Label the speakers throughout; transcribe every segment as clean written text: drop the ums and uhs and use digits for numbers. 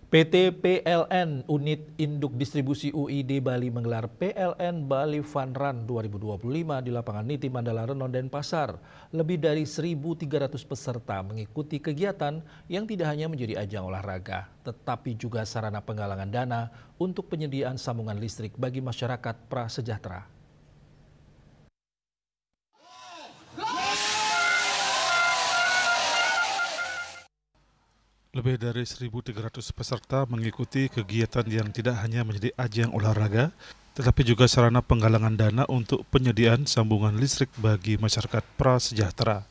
Speaker 1: PT PLN Unit Induk Distribusi UID Bali menggelar PLN Bali Fun Run 2025 di lapangan Niti Mandala Renon Denpasar. Lebih dari 1.300 peserta mengikuti kegiatan yang tidak hanya menjadi ajang olahraga, tetapi juga sarana penggalangan dana untuk penyediaan sambungan listrik bagi masyarakat prasejahtera.
Speaker 2: Lebih dari 1.300 peserta mengikuti kegiatan yang tidak hanya menjadi ajang olahraga, tetapi juga sarana penggalangan dana untuk penyediaan sambungan listrik bagi masyarakat prasejahtera.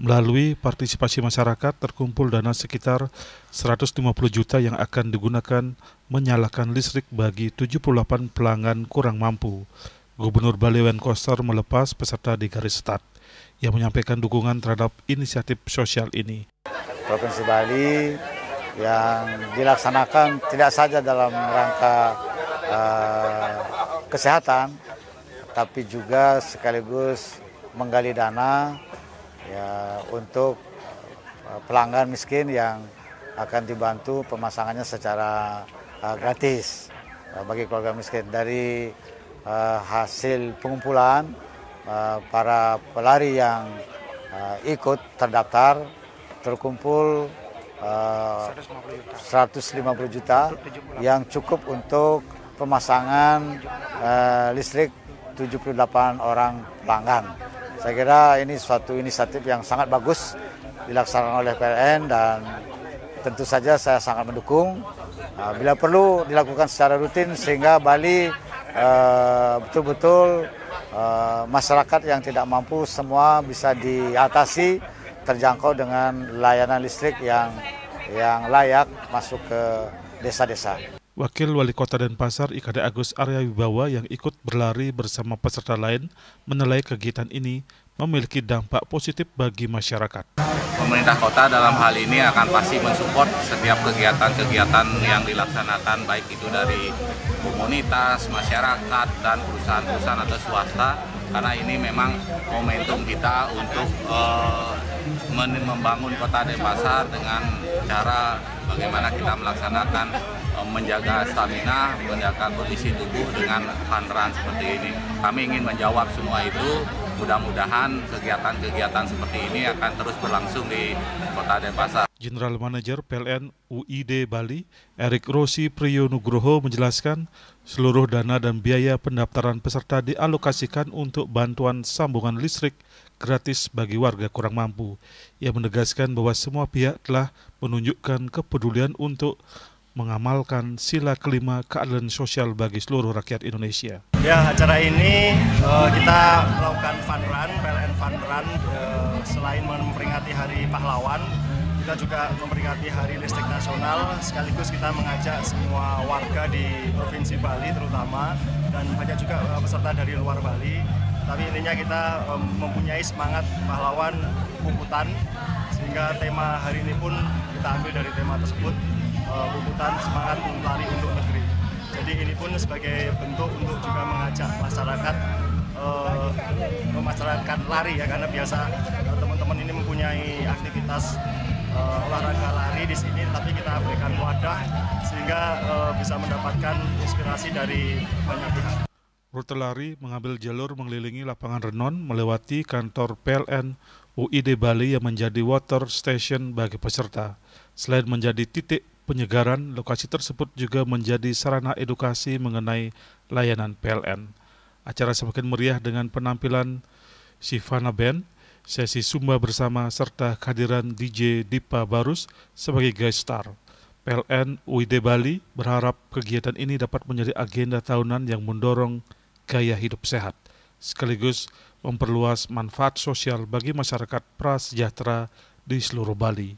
Speaker 2: Melalui partisipasi masyarakat, terkumpul dana sekitar 150 juta yang akan digunakan menyalakan listrik bagi 78 pelanggan kurang mampu. Gubernur Bali Wayan Koster melepas peserta di garis start yang menyampaikan dukungan terhadap inisiatif sosial ini.
Speaker 3: Provinsi Bali yang dilaksanakan tidak saja dalam rangka kesehatan, tapi juga sekaligus menggali dana ya, untuk pelanggan miskin yang akan dibantu pemasangannya secara gratis bagi keluarga miskin. Dari hasil pengumpulan para pelari yang ikut terdaftar, terkumpul 150 juta yang cukup untuk pemasangan listrik 78 orang pelanggan. Saya kira ini suatu inisiatif yang sangat bagus dilaksanakan oleh PLN dan tentu saja saya sangat mendukung. Bila perlu dilakukan secara rutin sehingga Bali betul-betul masyarakat yang tidak mampu semua bisa diatasi, terjangkau dengan layanan listrik yang layak masuk ke desa-desa.
Speaker 2: Wakil Wali Kota Denpasar IKD Agus Arya Wibawa yang ikut berlari bersama peserta lain menilai kegiatan ini memiliki dampak positif bagi masyarakat.
Speaker 4: Pemerintah kota dalam hal ini akan pasti mensupport setiap kegiatan-kegiatan yang dilaksanakan, baik itu dari komunitas, masyarakat, dan perusahaan-perusahaan atau swasta, karena ini memang momentum kita untuk membangun kota Denpasar dengan cara bagaimana kita melaksanakan menjaga stamina, menjaga kondisi tubuh dengan fun run seperti ini. Kami ingin menjawab semua itu. Mudah-mudahan kegiatan-kegiatan seperti ini akan terus berlangsung di Kota Denpasar.
Speaker 2: General Manager PLN UID Bali, Erik Rosi Priyonugroho menjelaskan seluruh dana dan biaya pendaftaran peserta dialokasikan untuk bantuan sambungan listrik gratis bagi warga kurang mampu. Ia menegaskan bahwa semua pihak telah menunjukkan kepedulian untuk mengamalkan sila kelima keadilan sosial bagi seluruh rakyat Indonesia.
Speaker 5: Ya, acara ini kita melakukan fun run, PLN Fun Run, selain memperingati Hari Pahlawan, kita juga memperingati Hari Listrik Nasional, sekaligus kita mengajak semua warga di Provinsi Bali terutama, dan banyak juga peserta dari luar Bali. Tapi intinya kita mempunyai semangat pahlawan Puputan, sehingga tema hari ini pun kita ambil dari tema tersebut, Puputan semangat lari untuk negeri. Jadi ini pun sebagai bentuk untuk juga mengajak masyarakat lari ya, karena biasa teman-teman ini mempunyai aktivitas olahraga lari di sini, tapi kita berikan wadah sehingga bisa mendapatkan inspirasi dari banyak pihak.
Speaker 2: Rute lari mengambil jalur mengelilingi lapangan Renon melewati kantor PLN UID Bali yang menjadi water station bagi peserta. Selain menjadi titik penyegaran, lokasi tersebut juga menjadi sarana edukasi mengenai layanan PLN. Acara semakin meriah dengan penampilan Sivana Band, sesi Sumba bersama serta kehadiran DJ Dipa Barus sebagai guest star. PLN UID Bali berharap kegiatan ini dapat menjadi agenda tahunan yang mendorong gaya hidup sehat, sekaligus memperluas manfaat sosial bagi masyarakat prasejahtera di seluruh Bali.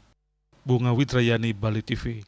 Speaker 2: Bunga Widrayani, Bali TV.